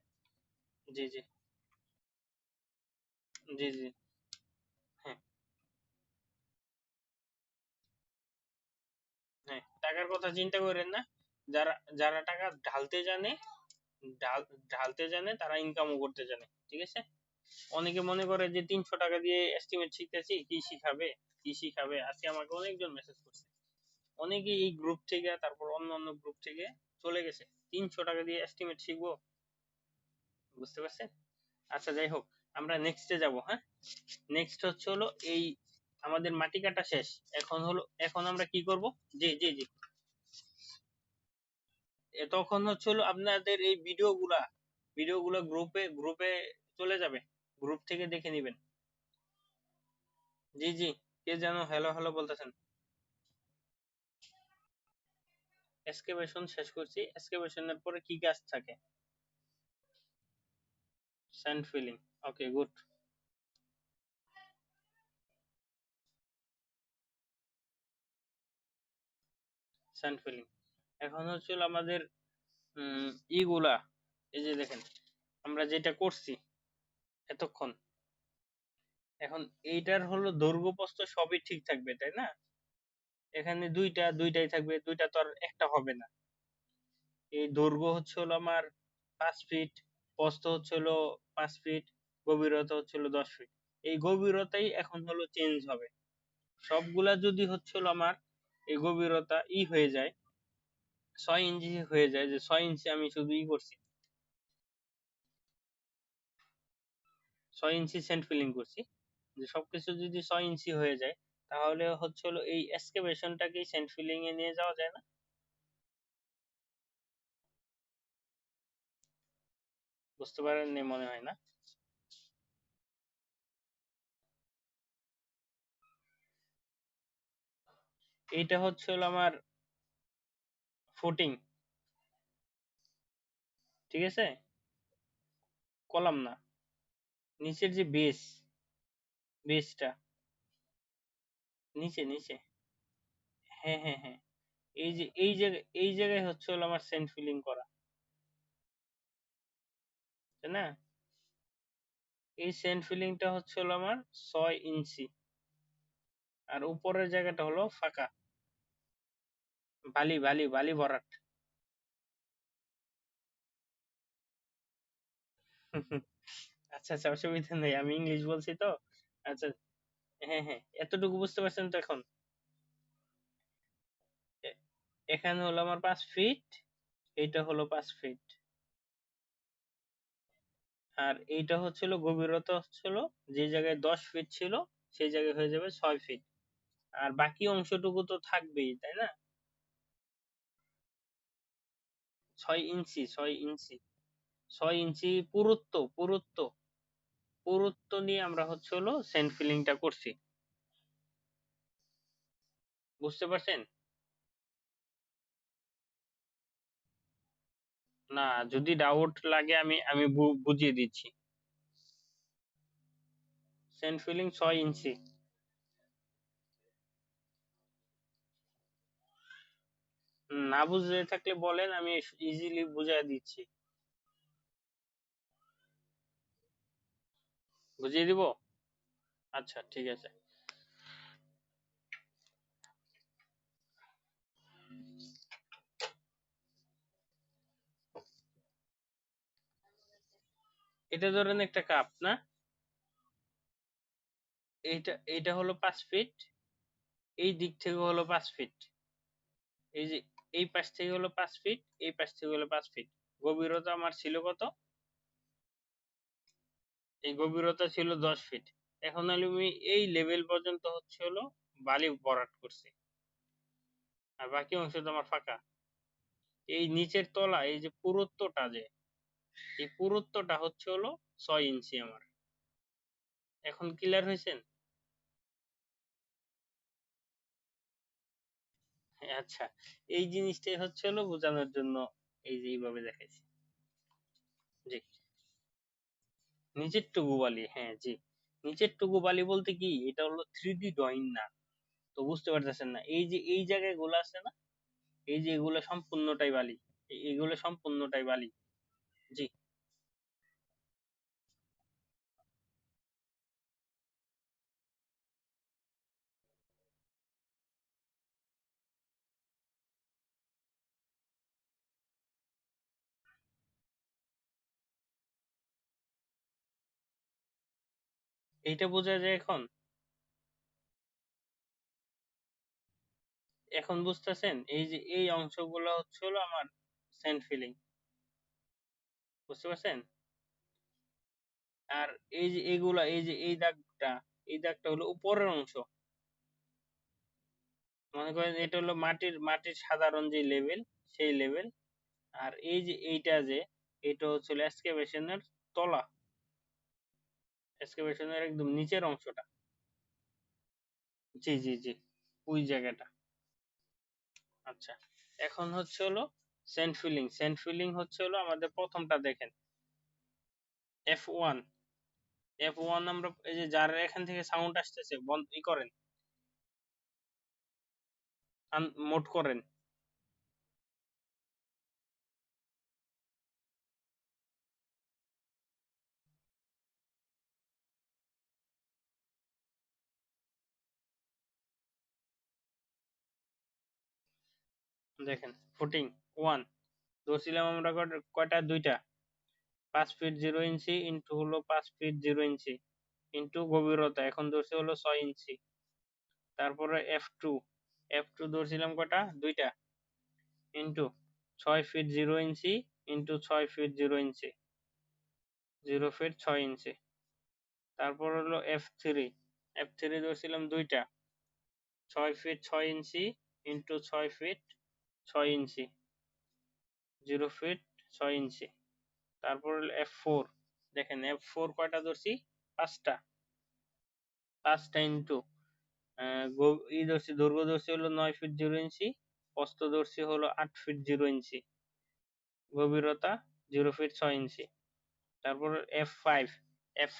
Speaker 1: জি জি জি জি, হ্যাঁ হ্যাঁ, টাকার কথা চিন্তা করেন না। যারা যারা টাকা ঢালতে জানে, ঢালতে জানে, তারা ইনকামও করতে জানে, ঠিক আছে। অনেকে মনে করে যে 300 টাকা দিয়ে এস্টিমেট শিখতেছি, কি শিখাবে, কি শিখাবে। আজকে আমাকে অনেকজন মেসেজ করছে, অনেকে এই গ্রুপ থেকে, তারপর অন্য অন্য গ্রুপ থেকে চলে গেছে। 300 টাকা দিয়ে এস্টিমেট শিখবো, বুঝতে পারছেন? আচ্ছা, যাই হোক, আমরা নেক্সটে যাব। হ্যাঁ, নেক্সট হচ্ছে হলো এই আমাদের মাটি কাটা শেষ। এখন আমরা কি করব? জি জি জি, তখন হচ্ছে হলো আপনাদের এই ভিডিওগুলা গ্রুপে গ্রুপে চলে যাবে, গ্রুপ থেকে দেখে নিবেন। জি জি, কে যেন হ্যালো হ্যালো বলতেছেন? এক্সকেভেশন শেষ করছি। এক্সকেভেশনের পরে কি কাজ থাকে? Sand filling. Okay, good. Sand filling, এখন হচ্ছিল আমাদের ইগুলা, এই যে দেখেন আমরা যেটা করছি এতক্ষণ, এখন এইটার হলো দৈর্ঘ্য প্রস্থ সবই ঠিক থাকবে তাই না? এখানে দুইটাই থাকবে, দুইটা তো আর একটা হবে না। এই দৈর্ঘ্য হচ্ছে হলো আমার 5 ফিট, প্রস্থ হচ্ছে হলো 5 ফিট, গভীরতা হচ্ছে হলো 10 ফিট। এই গভীরতাই এখন হলো চেঞ্জ হবে। সবগুলা যদি হচ্ছে হলো আমার এই গভীরতা হয়ে যায়, 6 ইঞ্চি হয়ে যায়, যে 6 ইঞ্চি আমি শুধু করছি, 6 ইঞ্চি সেন্ট ফিলিং করছি, যে সবকিছু যদি 6 ইঞ্চি হয়ে যায়, তাহলে হচ্ছে হলো এই এক্সকাভেশনটাকেই সেন্ট ফিলিং এ নিয়ে যাওয়া যায় না? বুঝতে পারেননি মনে হয় না? এইটা হচ্ছে হলো আমার ফুটিং, ঠিক আছে? কলাম না, নিচের যে বেস, বেসটা, নিচে নিচে, হ্যাঁ হ্যাঁ হ্যাঁ, এই যে এই জায়গায় হচ্ছে হলো আমার সেন্ট ফিলিং করা, তাই না? এই সেন্ট ফিলিংটা হচ্ছে হলো আমার 6 ইঞ্চি, আর উপরের জায়গাটা হলো ফাঁকা, বালি বালি বালি ভরাট। আচ্ছা আচ্ছা, অসুবিধা নেই, আমি ইংলিশ বলছি তো। আচ্ছা, হ্যাঁ হ্যাঁ, এতটুকু বুঝতে পারছেন তো এখন? এ- এখানে হলো আমার 5 ফিট, এইটা হলো 5 ফিট, আর এইটা হচ্ছিল গভীরতা হচ্ছিল, যে জায়গায় 10 ফিট ছিল সেই জায়গায় হয়ে যাবে 6 ফিট, আর বাকি অংশটুকু তো থাকবেই তাই না? 6 ইঞ্চি, 6 ইঞ্চি, 6 ইঞ্চি পুরুত্ব, পুরুত্ব, পুরুত্ব নিয়ে আমরা হচ্ছে হলো সেন্ট ফিলিংটা করছি। বুঝতে পারছেন? না, যদি ডাউট লাগে আমি আমি বুঝিয়ে দিচ্ছি। সেন্ট ফিলিং 6 ইঞ্চি। না বুঝে থাকলে বলেন, আমি ইজিলি বুঝিয়ে দিচ্ছি। বুঝিয়ে দিব? আচ্ছা ঠিক আছে। এটা ধরেন একটা কাপ না, এইটা হলো 5 ফিট, এই দিক থেকে হলো 5 ফিট, এই যে এই পাশ থেকে হলো 5 ফিট, এই পাশ থেকে হলো 5 ফিট, গভীরতা আমার ছিল কত? এই গভীরতা ছিল 10 ফিট। এখন আমি এই লেভেল পর্যন্ত হচ্ছে হলো বালি ভরাট করছি, আর বাকি অংশ তো আমার ফাঁকা। এই নিচের তলা, এই যে পুরুত্বটা, যে এই পুরুত্বটা হচ্ছে হলো 6 ইঞ্চি আমার। এখন ক্লিয়ার হয়েছেন? হ্যাঁ, আচ্ছা, এই জিনিসটাই হচ্ছে হলো বোঝানোর জন্য এই যে এইভাবে দেখাইছি। জি, নিচের টুকু বালি, হ্যাঁ জি, নিচের টুকু বালি বলতে কি, এটা হলো 3D ড্রয়িং না, তো বুঝতে পারতেছেন না? এই যে এই জায়গায় গুলো আছে না, এই যে এগুলো সম্পূর্ণটাই বালি, এগুলো সম্পূর্ণটাই বালি। জি, এইটা বোঝা যায় এখন? এখন বুঝতেছেন? এই যে এই অংশগুলো হচ্ছে হলো আমার স্যান্ড ফিলিং, বুঝতে পারছেন? আর এই যে এগুলা, এই যে এই দাগটা, এই দাগটা হলো উপরের অংশ, মনে করেন এটা হলো মাটির মাটির সাধারণ যে লেভেল, সেই লেভেল। আর এই যে এইটা, যে এটা হচ্ছে এক্সকাভেশনের তলা, এক্সকাভেশনের একদম নিচের অংশটা। জি জি জি, ওই জায়গাটা। আচ্ছা, এখন হচ্ছে হলো সেন্ট ফিলিং, সেন্ট ফিলিং হচ্ছে হলো আমাদের প্রথমটা দেখেন, F1, F1 আমরা এই যে যার এখান থেকে সাউন্ড আসতেছে বন্ধ করেন, মোড করেন। দেখেন ফুটিং 1 ধরছিলাম আমরা কয়টা, দুইটা। 5 ফিট 0 ইঞ্চি ইন্টু হলো 5 ফিট 0 ইঞ্চি ইন্টু গভীরতা এখন ধরছে হলো 6 ইঞ্চি। তারপরে এফ টু ধরছিলাম কটা, দুইটা, ইন্টু 6 ফিট 0 ইঞ্চি ইন্টু 6 ফিট 0 ইঞ্চি, 0 ফিট 6 ইঞ্চি। তারপর হলো এফ থ্রি ধরছিলাম দুইটা, 6 ফিট 6 ইঞ্চি ইন্টু 6 ফিট 6 ইঞ্চি, 0 ফিট 6 ইঞ্চি। তারপর হলো F4, দেখেন F4 কয়টা ধরছি, পাঁচটা, পাঁচটা ইন্টু ই ধরছি, দৈর্ঘ্য ধরছি হলো 9 ফিট 0 ইঞ্চি, প্রস্থ ধরছি হলো 8 ফিট 0 ইঞ্চি, গভীরতা 0 ফিট 6 ইঞ্চি। তারপর এফ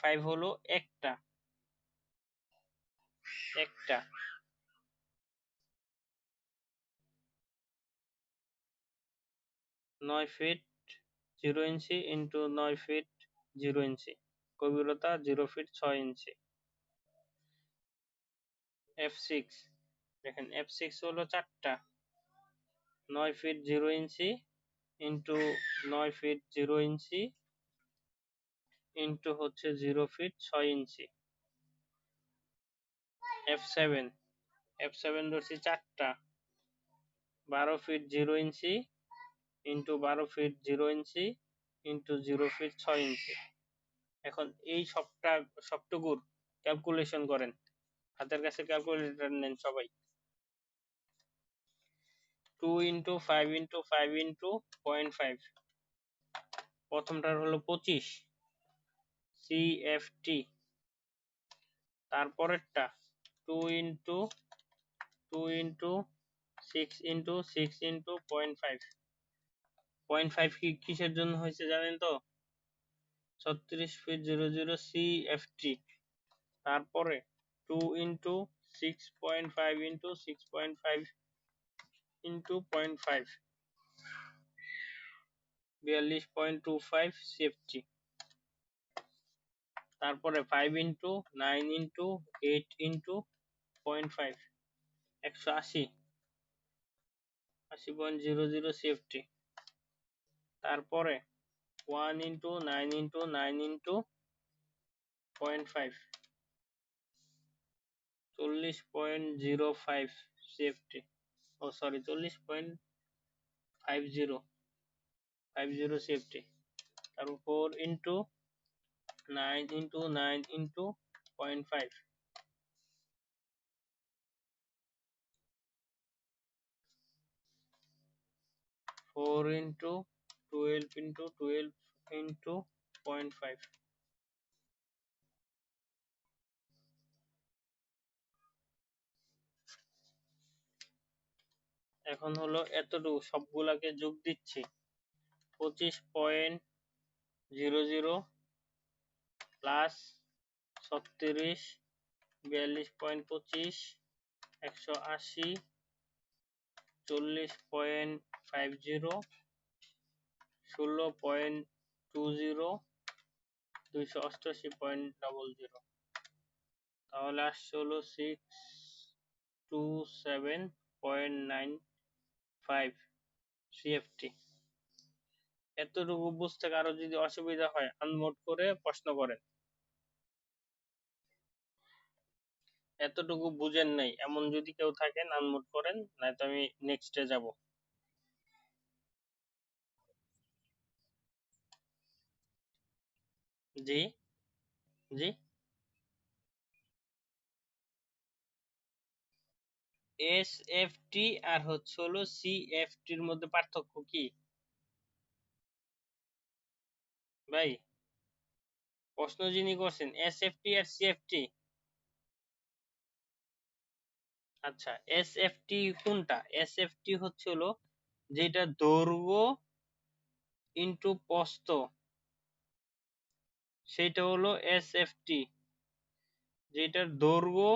Speaker 1: ফাইভ হলো একটা, একটা 9 ফিট 0 ইঞ্চি ইন্টু 9 ফিট 0 ইঞ্চি, গভীরতা 0 ফিট 6 ইঞ্চি। F6, দেখেন F6 হলো চারটা, 9 ফিট 0 ইঞ্চি ইন্টু 9 ফিট 0 ইঞ্চি ইন্টু হচ্ছে 0 ফিট 6 ইঞ্চি। F7, F7 ধরছি চারটা, 12 ফিট 0 ইঞ্চি ইন্টু 12 ফিট 0 ইঞ্চি ইন্টু 0 ফিট 6 ইঞ্চি। এখন এই সবটুকুর ক্যালকুলেশন করেন, হাতের কাছে ক্যালকুলেটর নেন সবাই। 2 ইন্টু 5 ইন্টু 5 ইন্টু 0.5, প্রথমটার হলো 25 CFT। তারপরেরটা 2 ইন্টু 2 ইন্টু 6 ইন্টু 6 ইন্টু 0.5, 0.5 কিসের জন্য হয়েছে জানেন তো, 36 ফিট 0 0 CFT। তারপরে 2 ইন্টু 6.5 ইন্টু 6.5 ইন্টু 0.5, 42.25 CFT। তারপরে 5 ইন্টু 9 ইন্টু 8 ইন্টু 0.5, 180, 80.00 CFT। তারপরে 1 ইন্টু 9 ইন্টু 9 ইন্টু 0.5, 40.05 CFT, ও সরি 40.50 CFT। তারপর 4 into 9 into 9 into 0.5, 4 into 12 into 12 into 0.5। এখন হলো এতটুকু সবগুলাকে যোগ দিচ্ছি, 25.00 প্লাস 36, 42.25, 180, 40.50, 16.20, 288.00, তাহলে আসছে হলো 627.95 CFT। এতটুকু বুঝতে কারো যদি অসুবিধা হয় আনমোড করে প্রশ্ন করেন। এতটুকু বুঝেন নাই এমন যদি কেউ থাকেন আনমোড করেন, নয়তো আমি নেক্সটে যাব। জি, জি। SFT আর হচ্ছে হলো CFT-র মধ্যে পার্থক্য কি ভাই? প্রশ্ন যিনি করছেন SFT আর CFT। আচ্ছা, SFT কোনটা? SFT হচ্ছে হলো যেটা দৈর্ঘ্য ইন্টু প্রস্থ, সেটা হলো SFT। যেটার দৈর্ঘ্য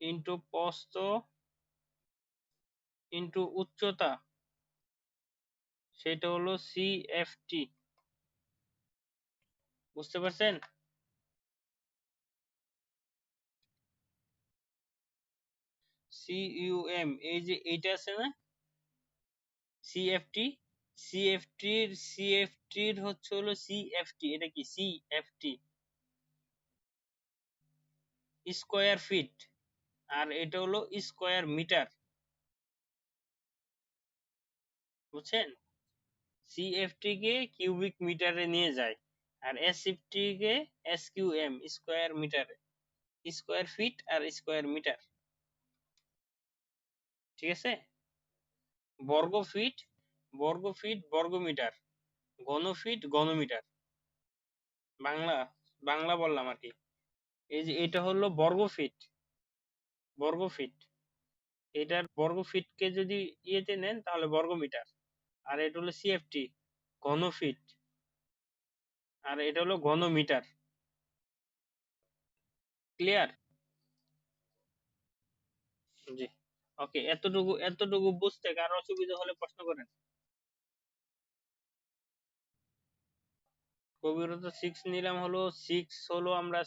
Speaker 1: ইন্টু প্রস্থ ইন্টু উচ্চতা, সেটা হলো CFT। বুঝতে পারছেন? CUM, এই যে এইটা আছে না CFT, CFT হচ্ছে হলো CFT, এটা কি CFT, স্কয়ার ফিট, আর এটা হলো স্কয়ার মিটার, বুঝছেন? CFT কে কিউবিক মিটারে নিয়ে যায়, আর SFT কে SQM, স্কয়ার মিটারে, স্কয়ার ফিট আর স্কয়ার মিটার, ঠিক আছে? বর্গ ফিট, বর্গ মিটার, ঘন ফিট, ঘন মিটার, বাংলা বাংলা বললাম আর কি। এই যে এটা হলো বর্গ ফিট, বর্গ ফিট, এটার বর্গ ফিটকে যদি ইয়েতে নেন তাহলে বর্গ মিটার, আর এটা হলো CFT, ঘন ফিট, আর এটা হলো ঘন মিটার। ক্লিয়ার? জি, ওকে, এতটুকু বুঝতে কারো অসুবিধা হলে প্রশ্ন করেন। গভীরতা 6 নিলাম, হলো 6 হলো আমরা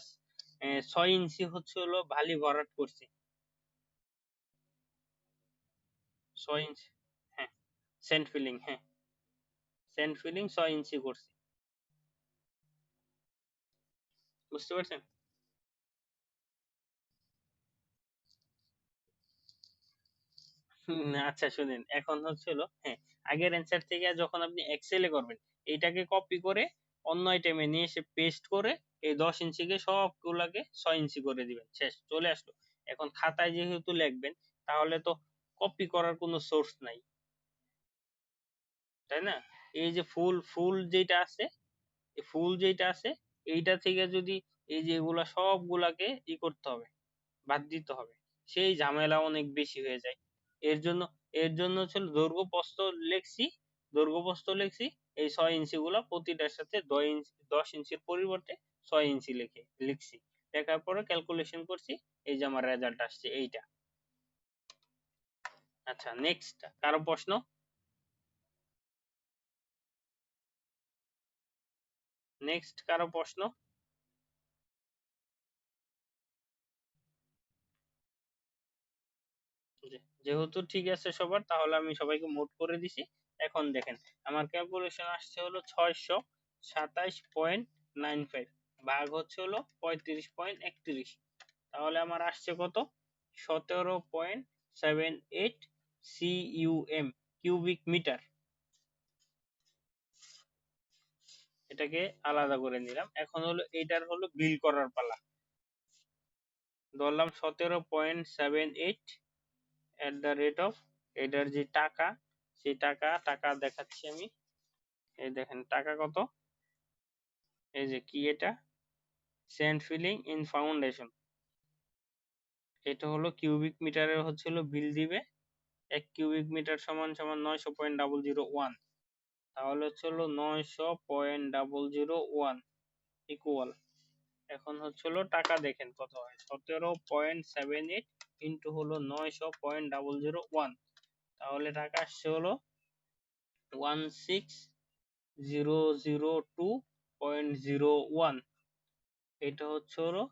Speaker 1: 6 ইঞ্চি হচ্ছে হলো বালি ভরাট করছি, 6 ইঞ্চি, হ্যাঁ, স্যান্ড ফিলিং, হ্যাঁ, স্যান্ড ফিলিং 6 ইঞ্চি করছি, বুঝতে পারছেন? আচ্ছা শুনেন, এখন হচ্ছিল, হ্যাঁ, আগের অ্যান্সার থেকে যখন আপনি এক্সেলে করবেন, এইটাকে কপি করে অন্য আইটেমে নিয়ে এসে পেস্ট করে এই 10 ইঞ্চিকে সবগুলাকে 6 ইঞ্চি করে দিবেন, শেষ, চলে আসলো। এখন খাতায় যেহেতু লিখবেন, তাহলে তো কপি করার কোনো সোর্স নাই, তাই না? এই যে ফুল ফুল যেটা আছে, এই ফুল যেটা আছে, এইটা থেকে যদি এই যে এগুলা সবগুলাকে করতে হবে, বাদ দিতে হবে, সেই ঝামেলা অনেক বেশি হয়ে যায়। এর জন্য এর জন্য হচ্ছে দৈর্ঘ্য প্রস্থ লিখছি, দৈর্ঘ্য প্রস্থ লিখছি, এই 6 ইঞ্চি গুলা প্রতিটার সাথে 10 ইঞ্চির পরিবর্তে 6 ইঞ্চি লিখছি, লেখার পরে ক্যালকুলেশন করছি, এই যে আমার রেজাল্ট আসছে এইটা। আচ্ছা, নেক্সট কারো প্রশ্ন? নেক্সট কারো প্রশ্ন? যেহেতু ঠিক আছে সবার, তাহলে আমি সবাইকে মোট করে দিছি। এখন দেখেন, আমার ক্যালকুলেশন আসছে হলো 627.95, ভাগ হচ্ছে হলো 35.31, তাহলে আমার আসছে কত? 17.78 CUM, কিউবিক মিটার। এটাকে আলাদা করে নিলাম, এখন হলো এটার হলো বিল করার পালা। ধরলাম 17.78 এট দ্য রেট অফ, এটার যে টাকা, সেই টাকা দেখাচ্ছি আমি, এই দেখেন টাকা কত, এই যে কি এটা, স্যান্ড ফিলিং ইন ফাউন্ডেশন, এটা হলো কিউবিক মিটারের হচ্ছে হলো বিল দিবে, 1 কিউবিক মিটার সমান সমান 900.001, তাহলে হচ্ছে হলো 900.001 ইকুয়াল, এখন হচ্ছে হলো টাকা দেখেন কত হয়, 17.78 ইন্টু হলো 900.001, তাহলে টাকা আসছে হলো 16,002.01, এটা হচ্ছে হলো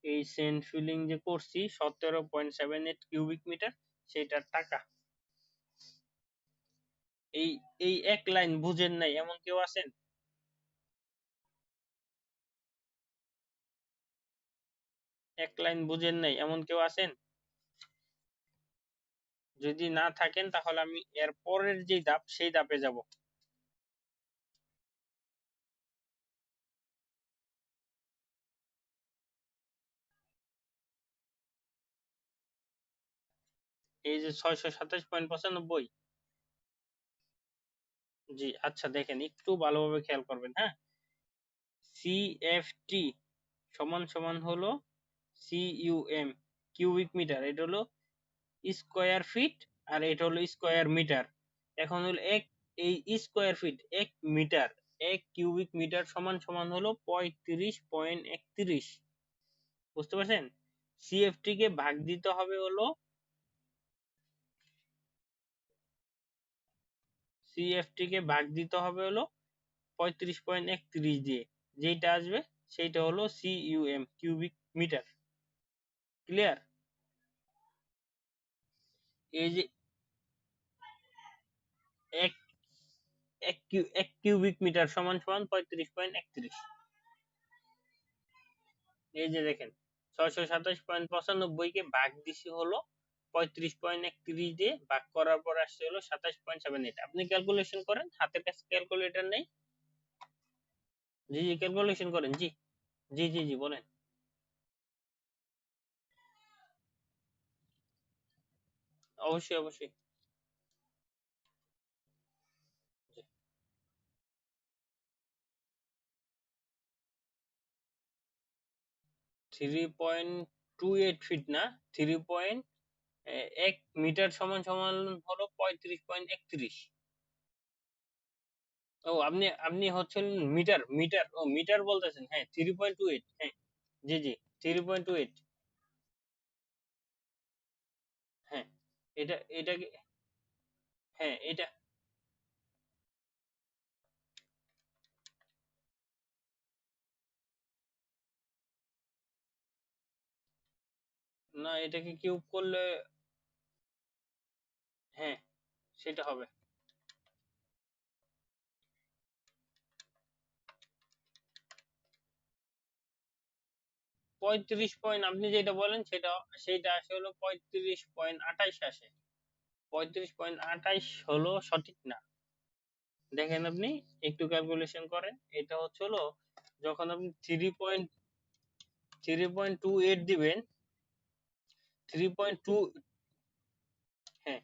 Speaker 1: এই সেন্ট ফিলিং যে করছি 17.78 কিউবিক মিটার, সেটার টাকা। এই এই এক লাইন বুঝেন নাই এমন কেউ আছেন? এক লাইন বুঝেন নাই এমন কেউ আছেন? যদি না থাকেন তাহলে আমি এর পরের যে ধাপ সেই ধাপে যাব। এই যে 627.95, জি আচ্ছা, দেখেন একটু ভালোভাবে খেয়াল করবেন, হ্যাঁ। CFT সমান সমান হলো CUM, কিউবিক মিটার, এটা হলো স্কয়ার ফিট, আর এটা হলো স্কয়ার মিটার। এখন হলো এই square feet 1 metre, 1 cubic metre সমান সমান হলো 35.31, বুঝতে পারছেন? CFT কে ভাগ দিতে হবে হলো, CFT কে ভাগ দিতে হবে হলো 35.31 দিয়ে, যেটা আসবে সেইটা হলো CUM, কিউবিক মিটার। ক্লিয়ার? এই যে এক এক কিউবিক মিটার সমান সমান 35.31। এই যে দেখেন 627.95 কে ভাগ দিছি হলো 35.31 দিয়ে, ভাগ করার পর আসছে হলো 27.78। আপনি ক্যালকুলেশন করেন, হাতের কাছে ক্যালকুলেটর নেই? জি জি, ক্যালকুলেশন করেন। জি জি জি জি, বলেন। অবশ্যই অবশ্যই। 3.28 ফিট না, 3.1 মিটার সমান সমান হলো 35.31। ও, আপনি আপনি হচ্ছেন মিটার মিটার, ও মিটার বলতেছেন, হ্যাঁ 3.28, হ্যাঁ। জি জি, 3.28। হ্যাঁ, এটা হ্যাঁ এটা, না এটাকে কিউব করলে, হ্যাঁ সেটা হবে 35 পয়েন্ট, আপনি যেটা বলেন সেটা, সেটা আসে হলো 35.28 আসে। 35.28 হলো সঠিক না। দেখেন আপনি একটু ক্যালকুলেশন করেন, এটা হচ্ছে হলো যখন আপনি 3.28 দিবেন, 3.2, হ্যাঁ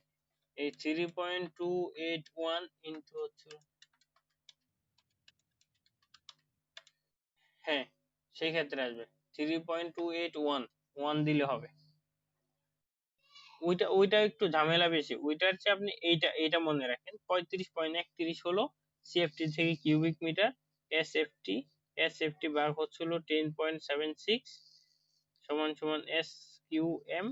Speaker 1: এই 3.281 ইন্টু হচ্ছে, হ্যাঁ সেই ক্ষেত্রে আসবে 3.281, ওয়ান দিলে হবে। ওইটা একটু ঝামেলা বেশি, ওইটার চেয়ে আপনি এইটা মনে রাখেন, 35.31 হলো সিএফটি থেকে কিউবিক মিটার, এসএফটি, এসএফটি ভাগ হচ্ছিল 10.76 সমান সমান এস কিউ এম,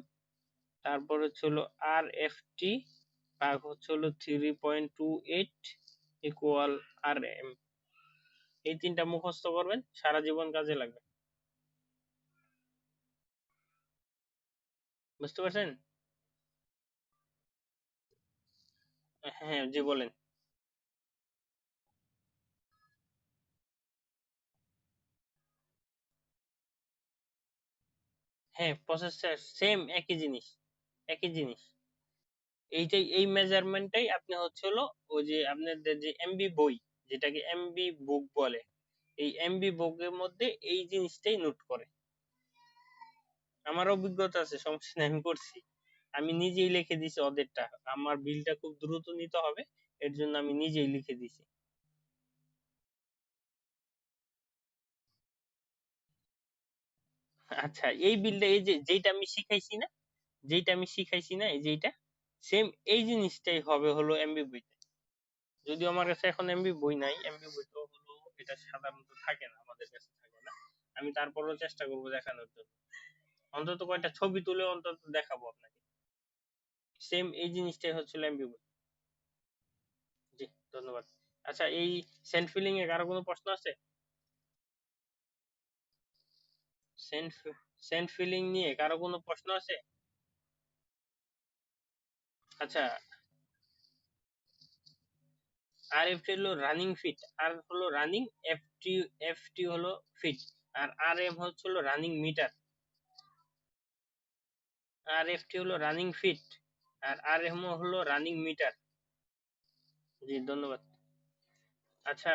Speaker 1: তারপর হচ্ছে হলো আর এফ টি ভাগ হচ্ছে হলো 3.28 ইকুয়াল আর এম। এই তিনটা মুখস্থ করবেন, সারা জীবন কাজে লাগবে। বুঝতে পারছেন? হ্যাঁ জি, বলেন। হ্যাঁ প্রসেসর সেম, একই জিনিস, একই জিনিস। এইটাই, এই মেজারমেন্টটাই আপনি হচ্ছে হলো ওই যে আপনাদের যে এমবি বই, যেটাকে এমবি বুক বলে, এই এমবি বুকের মধ্যে এই জিনিসটাই নোট করে। আমার অভিজ্ঞতা আছে, সমস্যা নেই, আমি করছি। আমি নিজেই লিখে দিছি ওদেরটা, আমার বিলটা খুব দ্রুত নিতে হবে, এর জন্য আমি নিজেই লিখে দিছি। আচ্ছা, এই বিলটা, এই যে যেটা আমি শিখাইছি না, যেটা আমি শিখাইছি না, এই যেটা সেম এই জিনিসটাই হবে হলো এমবি বইতে। যদিও আমার কাছে এখন এমবি বই নাই, এমবি বই তো হলো এটা সাধারণত থাকে না, আমাদের কাছে থাকে না। আমি তারপরেও চেষ্টা করবো দেখানোর জন্য, অন্তত কয়টা ছবি তুলে অন্তত দেখাবো আপনাকে। সেম এই জিনিসটাই হচ্ছিল এমবি বই। জি, ধন্যবাদ। আচ্ছা, এই সেন্ট ফিলিং এ কারো কোনো প্রশ্ন আছে? সেন্ট সেন্ট ফিলিং নিয়ে কারো কোনো প্রশ্ন আছে? আচ্ছা, আর এফ টি হলো রানিং ফিট, আর হলো running, F T, F T হলো ফিট, আর আর এম হচ্ছে হলো রানিং মিটার। আর এফ টি হলো রানিং ফিট, আর আর এম হলো রানিং মিটার। জি, ধন্যবাদ। আচ্ছা,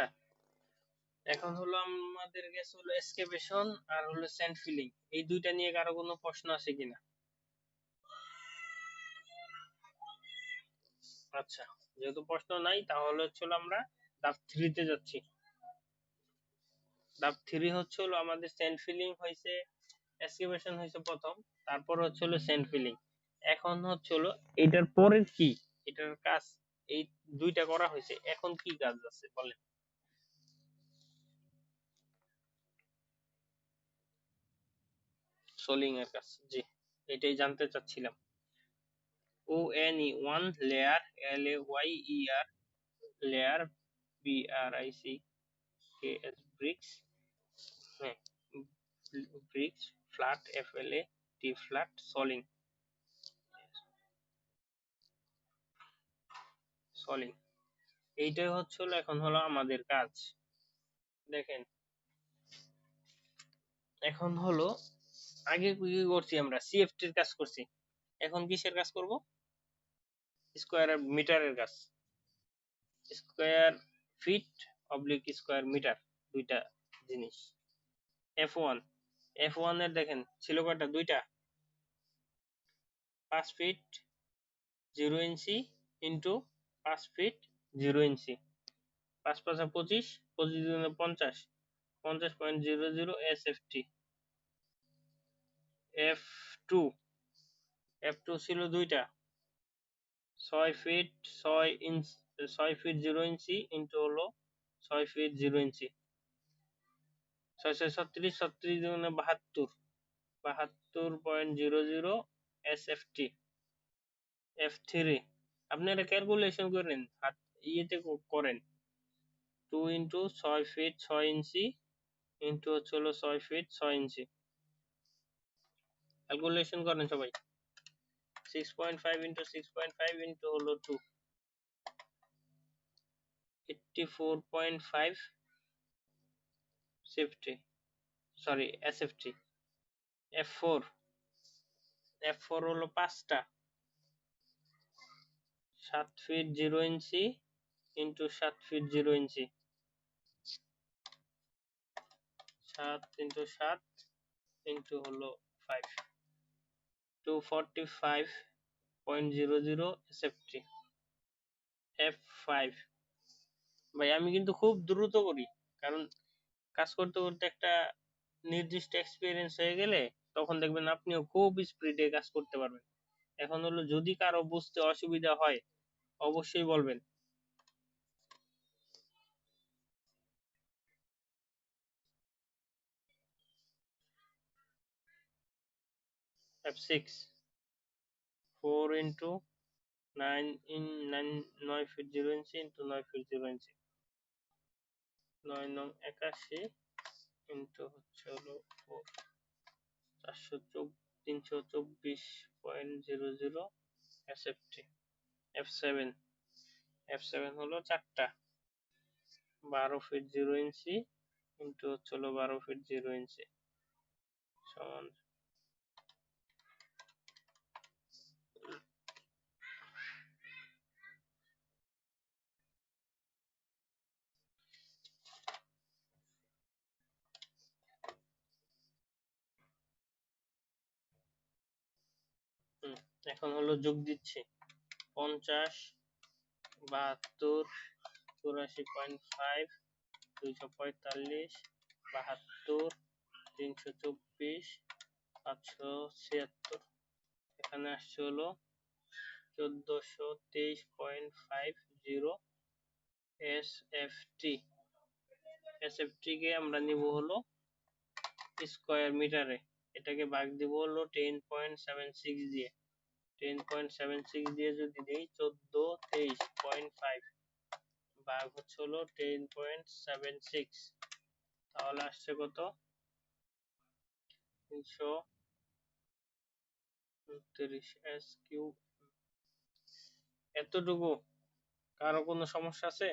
Speaker 1: এখন হলো আমাদের গেছে হলো এক্সকেভেশন আর হলো স্যান্ড ফিলিং, এই দুইটা নিয়ে কারো কোনো প্রশ্ন আছে কিনা? আচ্ছা, যেহেতু প্রশ্ন নাই তাহলে হচ্ছে হলো আমরা ধাপ 3 তে যাচ্ছি। ধাপ 3 হচ্ছে হলো আমাদের স্যান্ড ফিলিং হয়েছে, এক্সকেভেশন হয়েছে প্রথম, তারপর হচ্ছে হলো স্যান্ড ফিলিং। এখন হচ্ছে হলো এটার পরের কি, এটার কাজ, এই দুইটা করা হয়েছে, এখন কি কাজ আছে বলেন? সোলিং এর কাজ, জি এটাই জানতে চাচ্ছিলাম। O N E, one layer, L A Y E R, layer, B R I C K S, bricks, হ্যাঁ bricks, flat, F L A T flat, soling. Soling. এইটাই হচ্ছিল এখন হলো আমাদের কাজ। দেখেন এখন হলো আগে কি করছি আমরা সিএফটির কাজ করছি, এখন কিসের কাজ করব? স্কয়ার আর মিটারের কাজ। Square feet oblique square metre, দুইটা জিনিস। F1, F1 এর দেখেন ছিল কয়টা? দুইটা। 5 ফিট 0 ইঞ্চি ইন্টু 5 ফিট 0 ইঞ্চি, 5 5 25, 25 দুগুণে 50, 50.00 SFT। F2, F2 ছিল দুইটা, 6 ফিট 6 ইঞ্চ, 6 ফিট 0 ইঞ্চি ইন্টু হলো 6 ফিট 0 ইঞ্চি, 6 6 36, 36 দুগুণে 72, 72.00 SFT। F3 আপনারা ক্যালকুলেশন করেন, হাত ইয়েতে করেন, 2 ইন্টু 6 ফিট 6 ইঞ্চি ইন্টু হচ্ছে হলো 6 ফিট 6 ইঞ্চি। ক্যালকুলেশন করেন সবাই। 6.5 ইন্টু 6.5 ইন্টু হলো 2, 84.5 safety, sorry SFT. F4, F4 হলো পাঁচটা, 7 ফিট 0 ইঞ্চি ইন্টু 7 ফিট 0 ইঞ্চি, 7 ইন্টু 7 ইন্টু হলো 5, 245.00 এসএফটি। F5 ভাই আমি কিন্তু খুব দ্রুত করি, কারণ কাজ করতে করতে একটা নির্দিষ্ট এক্সপিরিয়েন্স হয়ে গেলে তখন দেখবেন আপনিও খুব স্পিডে কাজ করতে পারবেন। এখন হলো যদি কারো বুঝতে অসুবিধা হয় অবশ্যই বলবেন। F6, 4 ইন্টু 9 ফিট 0 ইঞ্চি ইন্টু 9 ফিট 0 ইঞ্চি, 9 নং 81 ইন্টু হচ্ছে হলো 4, 324.00 এসএফটি। F7, F7 হলো চারটা, 12 ফিট 0 ইঞ্চি ইন্টু হচ্ছে হলো 12 ফিট 0 ইঞ্চি সমান এখন হলো যোগ দিচ্ছি 50, 72, 84.5, 245, 72, 324, 576, এখানে আসছে হলো 1423.50 SFT। SFT কে আমরা নিব হলো স্কয়ার মিটারে, এটাকে ভাগ দিব হলো 10.76 দিয়ে, 10.76 দিয়ে যদি দেই 1423.5 ভাগ হচ্ছে হলো 10.76, তাহলে আসছে কত? 329 SQ। এতটুকু? কারো কোনো সমস্যা আছে?